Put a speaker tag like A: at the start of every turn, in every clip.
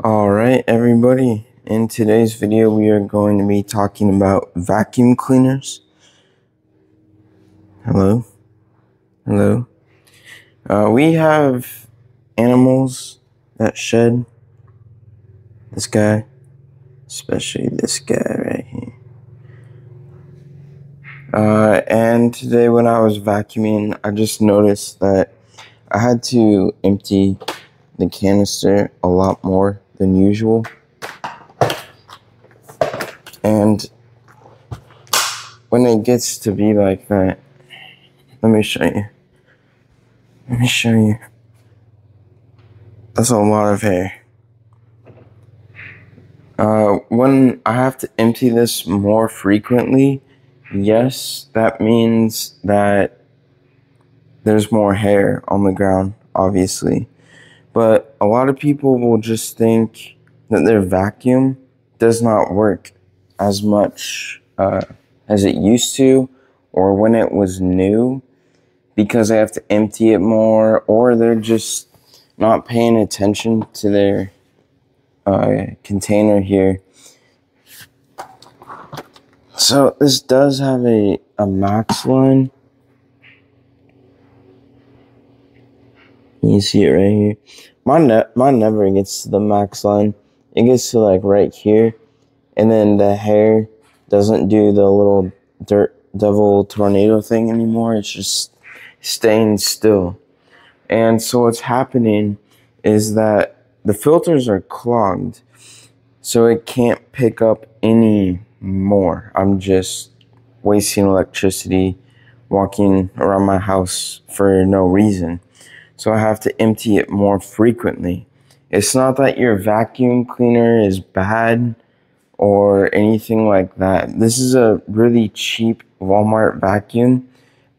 A: Alright everybody, in today's video we are going to be talking about vacuum cleaners. Hello? We have animals that shed. This guy, especially this guy right here. And today when I was vacuuming, I just noticed that I had to empty the canister a lot more than usual. And when it gets to be like that, let me show you. That's a lot of hair. When I have to empty this more frequently, yes, that means that there's more hair on the ground, obviously. But a lot of people will just think that their vacuum does not work as much as it used to, or when it was new, because they have to empty it more, or they're just not paying attention to their container here. So this does have a max line. You see it right here. Mine never gets to the max line. It gets to like right here, and then the hair doesn't do the little dirt devil tornado thing anymore. It's just staying still. And so what's happening is that the filters are clogged, so it can't pick up any more. I'm just wasting electricity walking around my house for no reason. So I have to empty it more frequently. It's not that your vacuum cleaner is bad or anything like that. This is a really cheap Walmart vacuum.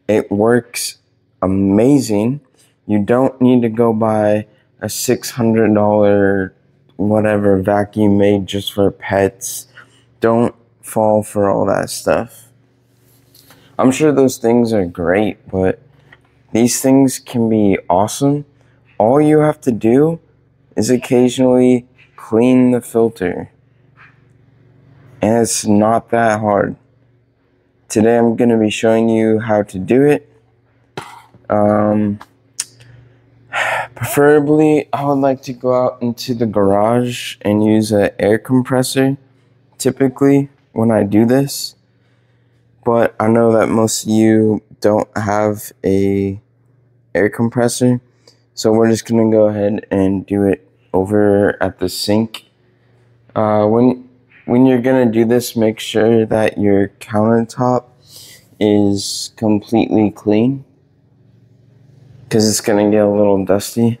A: It works amazing. You don't need to go buy a $600 whatever vacuum made just for pets. Don't fall for all that stuff. I'm sure those things are great, but these things can be awesome. All you have to do is occasionally clean the filter. And it's not that hard. Today I'm going to be showing you how to do it. Preferably, I would like to go out into the garage and use an air compressor, typically, when I do this. But I know that most of you don't have a air compressor, so we're just going to go ahead and do it over at the sink. When you're going to do this, make sure that your countertop is completely clean, because it's going to get a little dusty,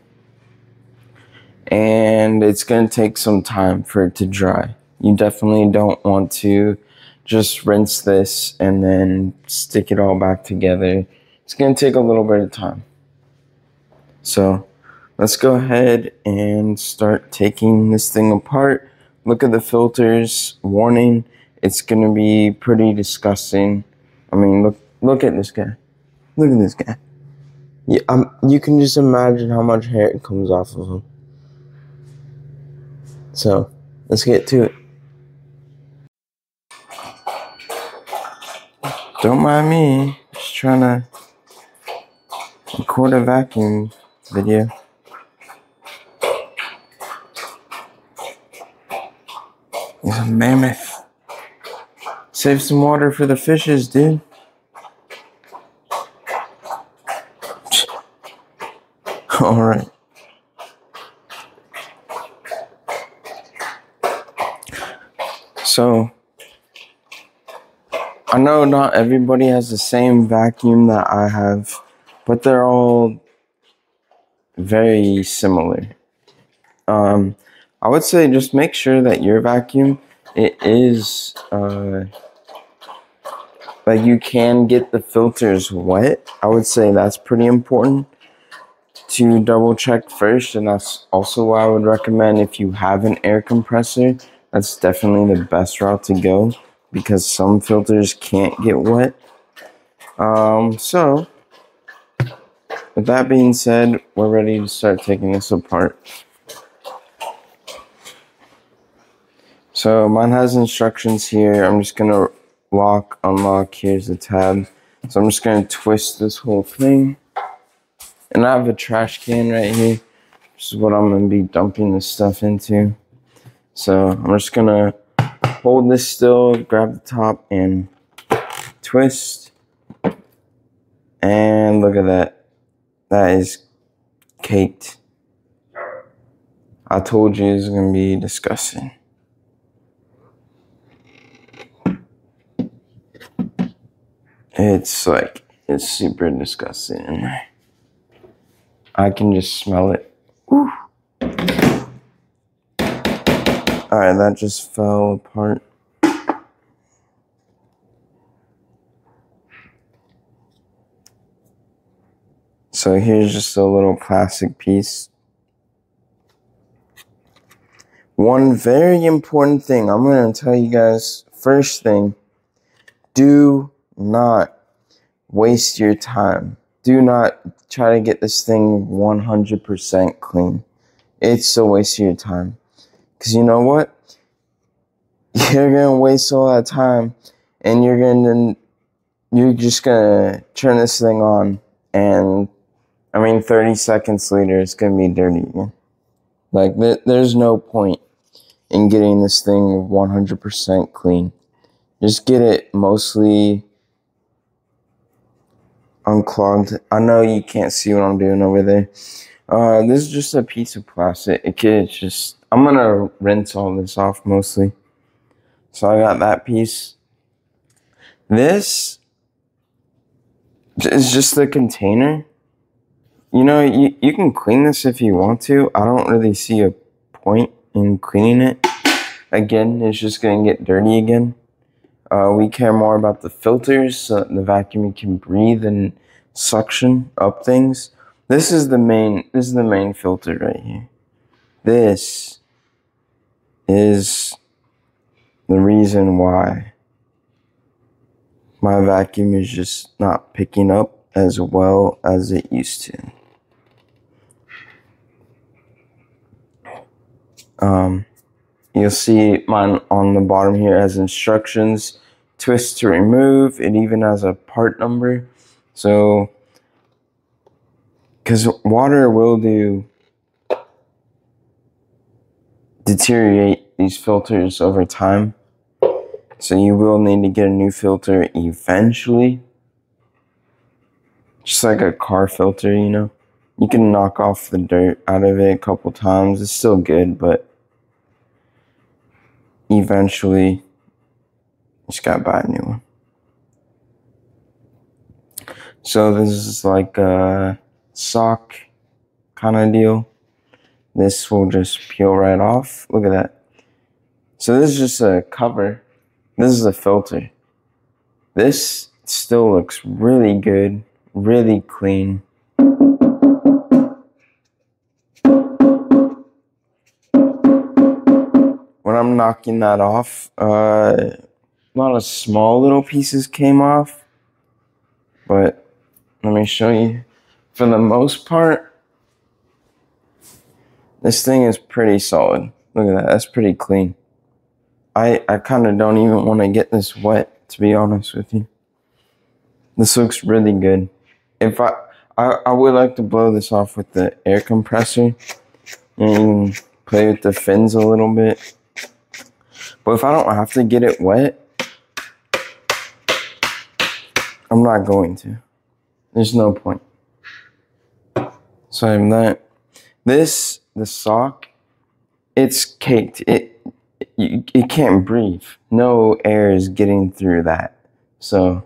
A: and it's going to take some time for it to dry. You definitely don't want to just rinse this and then stick it all back together. It's going to take a little bit of time. So let's go ahead and start taking this thing apart. Look at the filters. Warning, it's going to be pretty disgusting. I mean, look at this guy. Look at this guy. Yeah, you can just imagine how much hair comes off of him. So, let's get to it. Don't mind me, just trying to record a vacuum video. He's a mammoth. Save some water for the fishes, dude. Alright. So, I know not everybody has the same vacuum that I have, but they're all very similar. I would say just make sure that your vacuum, it is, like you can get the filters wet. I would say that's pretty important to double check first, and that's also why I would recommend, if you have an air compressor, that's definitely the best route to go, because some filters can't get wet. So with that being said, we're ready to start taking this apart. So mine has instructions here. I'm just gonna lock, unlock. Here's the tab. So I'm just gonna twist this whole thing. And I have a trash can right here. This is what I'm gonna be dumping this stuff into. So I'm just gonna hold this still, grab the top and twist. And look at that. That is caked. I told you it's gonna be disgusting. It's super disgusting in there. I can just smell it. Woo. Alright, that just fell apart. So here's just a little plastic piece. One very important thing I'm going to tell you guys. First thing, do not waste your time. Do not try to get this thing 100% clean. It's a waste of your time. Because you know what? You're going to waste all that time and you're just going to turn this thing on and 30 seconds later it's going to be dirty again. Like, there's no point in getting this thing 100% clean. Just get it mostly unclogged. I know you can't see what I'm doing over there. This is just a piece of plastic. I'm gonna rinse all this off mostly. So I got that piece. This is just the container. You know, you can clean this if you want to. I don't really see a point in cleaning it. Again, it's just gonna get dirty again. We care more about the filters so that the vacuum can breathe and suction up things. This is the main filter right here. This is the reason why my vacuum is just not picking up as well as it used to. You'll see mine on the bottom here has instructions, twist to remove. It even has a part number. So, because water will deteriorate these filters over time. So you will need to get a new filter eventually. Just like a car filter, you know. You can knock off the dirt out of it a couple times. It's still good, but eventually, you just gotta buy a new one. So this is like a sock kind of deal. This will just peel right off. Look at that. So this is just a cover. This is a filter. This still looks really good, really clean. When I'm knocking that off, a lot of small little pieces came off, but let me show you. For the most part, this thing is pretty solid. Look at that, that's pretty clean. I kind of don't even want to get this wet, to be honest with you. This looks really good. If I would like to blow this off with the air compressor and play with the fins a little bit. But if I don't have to get it wet, I'm not going to. There's no point. So I'm that. The sock, it's caked. It can't breathe. No air is getting through that. So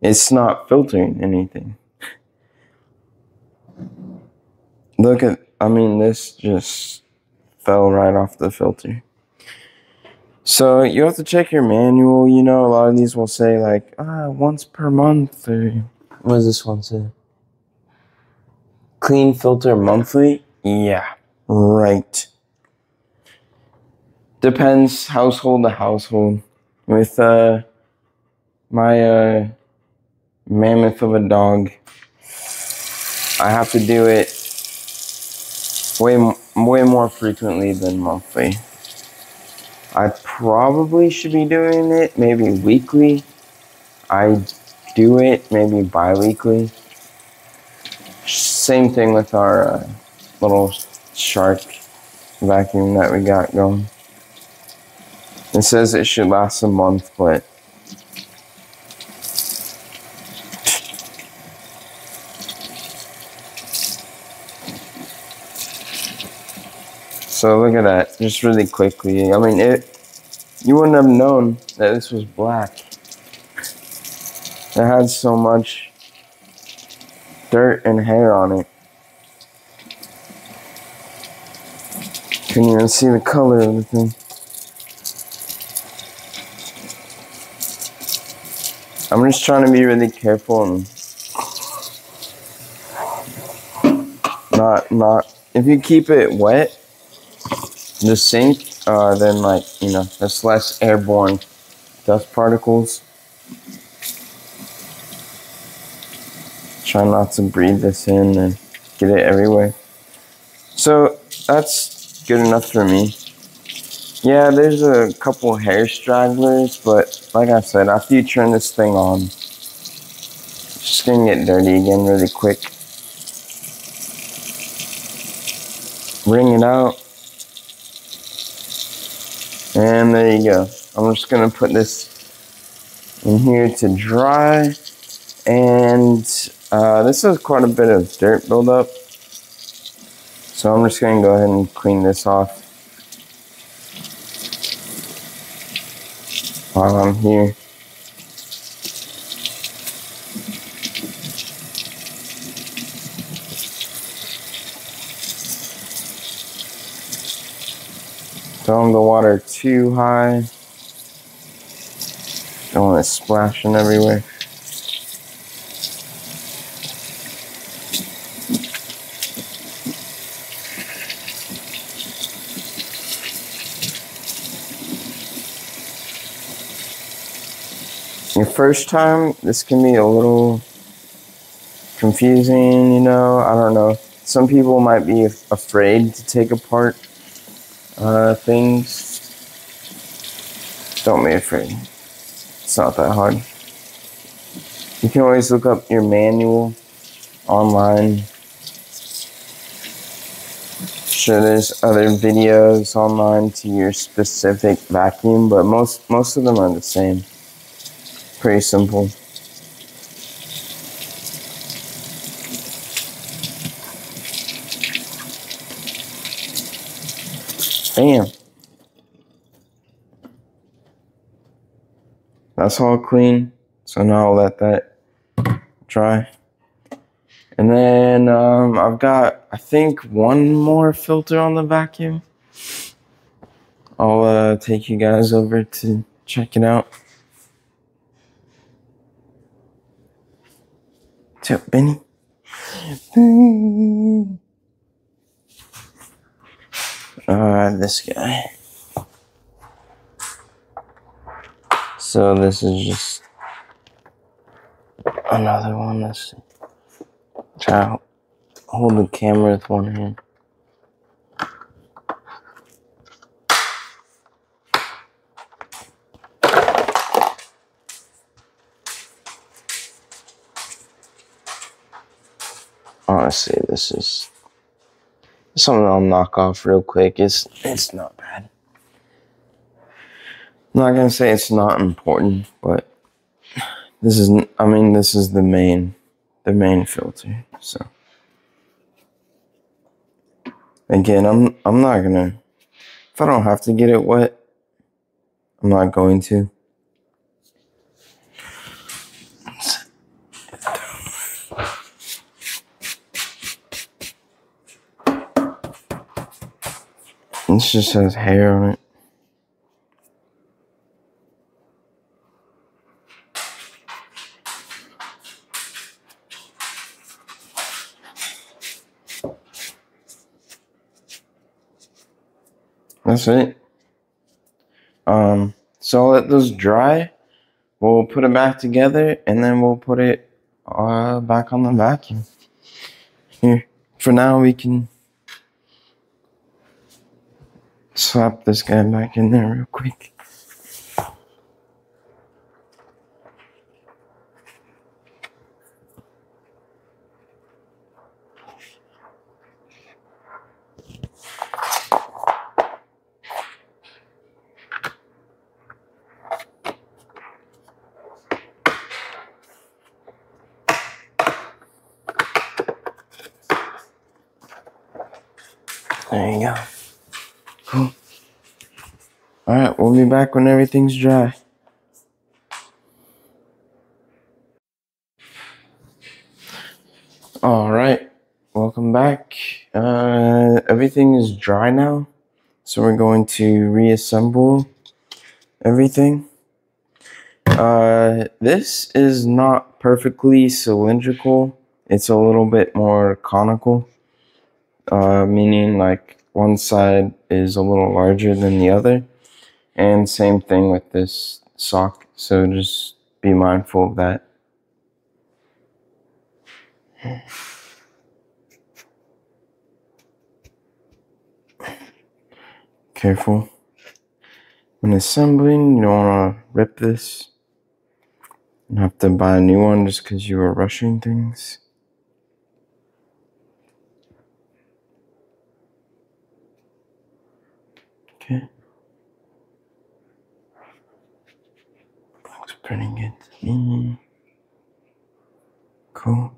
A: it's not filtering anything. Look at, this just fell right off the filter. So you have to check your manual. You know, a lot of these will say like, once per month, or what does this one say? Clean filter monthly? Yeah, right. Depends household to household. With my mammoth of a dog, I have to do it way more frequently than monthly. I probably should be doing it maybe weekly. I do it maybe bi-weekly. Same thing with our little shark vacuum that we got going. It says it should last a month, but so look at that, just really quickly. I mean, you wouldn't have known that this was black. It had so much dirt and hair on it. Couldn't even see the color of the thing. I'm just trying to be really careful and not. If you keep it wet, the sink, then there's less airborne dust particles. Try not to breathe this in and get it everywhere. So that's good enough for me. Yeah, there's a couple hair stragglers, but like I said, after you turn this thing on, it's just gonna get dirty again really quick. Wring it out. And there you go. I'm just gonna put this in here to dry. And this has quite a bit of dirt buildup. So I'm just gonna go ahead and clean this off while I'm here. Don't want the water too high. Don't want it splashing everywhere. Your first time, this can be a little confusing, you know, I don't know. Some people might be afraid to take apart things. Don't be afraid. It's not that hard. You can always look up your manual online. Sure, there's other videos online to your specific vacuum, but most of them are the same. Pretty simple. Bam. That's all clean. So now I'll let that dry. And then I've got, I think, one more filter on the vacuum. I'll take you guys over to check it out. What's up, Benny? This guy. So this is just another one. Let's try to hold the camera with one hand. Honestly, this is something I'll knock off real quick. It's not bad. I'm not gonna say it's not important, but this is the main filter. So again, I'm not gonna, if I don't have to get it wet, I'm not going to. This just has hair on it. That's it. So I'll let those dry. We'll put it back together, and then we'll put it back on the vacuum. Here, for now, we can slap this guy back in there real quick. There you go. Cool. Alright, we'll be back when everything's dry. Alright, welcome back. Everything is dry now, so we're going to reassemble everything. This is not perfectly cylindrical. It's a little bit more conical, meaning like one side is a little larger than the other. And same thing with this sock, so just be mindful of that. Careful. When assembling, you don't want to rip this. You have to buy a new one just because you were rushing things. Okay. Looks pretty good to me. Cool.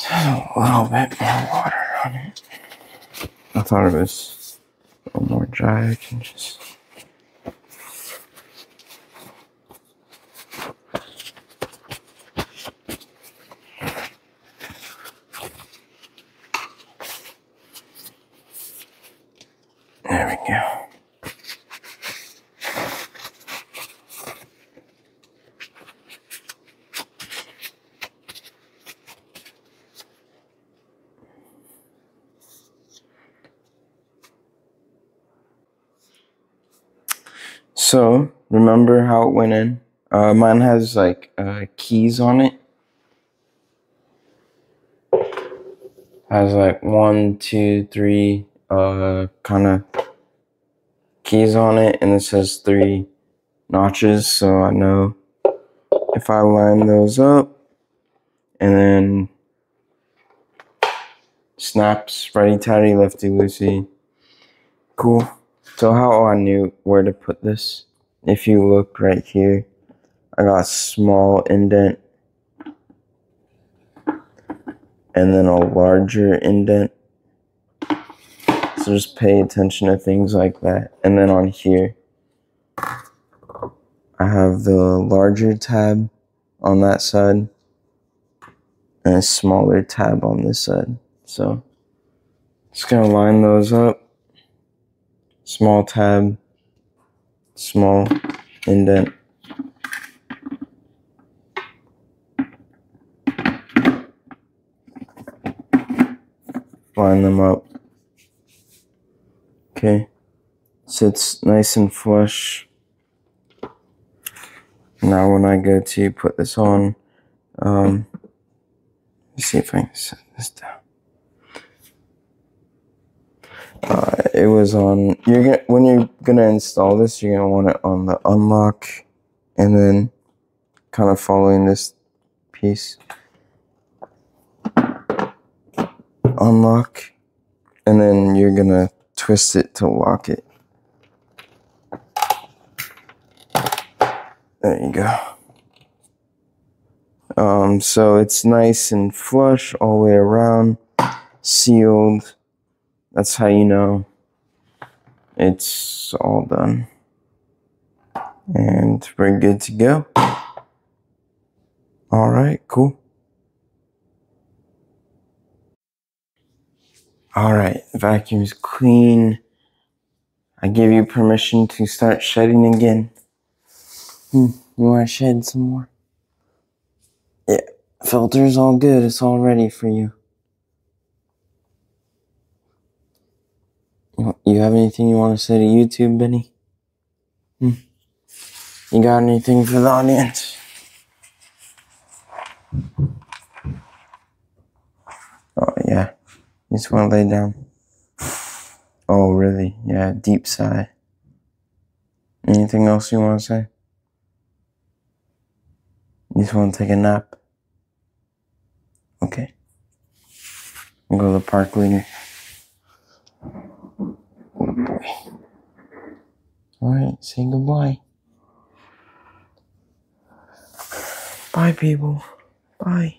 A: A little bit more water on it. I thought it was a little more dry. I can just. There we go. So, remember how it went in? Mine has like keys on it. Has like 1, 2, 3 kind of keys on it, and it says 3 notches, so I know if I line those up and then snaps, righty tighty, lefty loosey. Cool. So how I knew where to put this, if you look right here, I got a small indent and then a larger indent. So just pay attention to things like that. And then on here, I have the larger tab on that side and a smaller tab on this side. So just gonna line those up. Small tab, small indent. Line them up. Okay, sits nice and flush. Now when I go to put this on, let's see if I can set this down. It was on, when you're gonna install this, you're gonna want it on the unlock and then kind of following this piece. Unlock, and then you're gonna twist it to lock it. There you go. So it's nice and flush all the way around, sealed. That's how you know it's all done. And we're good to go. All right, cool. All right, vacuum's clean. I give you permission to start shedding again. You want to shed some more? Yeah, filter's all good. It's all ready for you. You have anything you want to say to YouTube, Benny? You got anything for the audience? Oh, yeah. You just want to lay down. Oh, really? Yeah, deep sigh. Anything else you want to say? You just want to take a nap? Okay. We'll go to the park later. Oh, boy. Alright, say goodbye. Bye, people. Bye.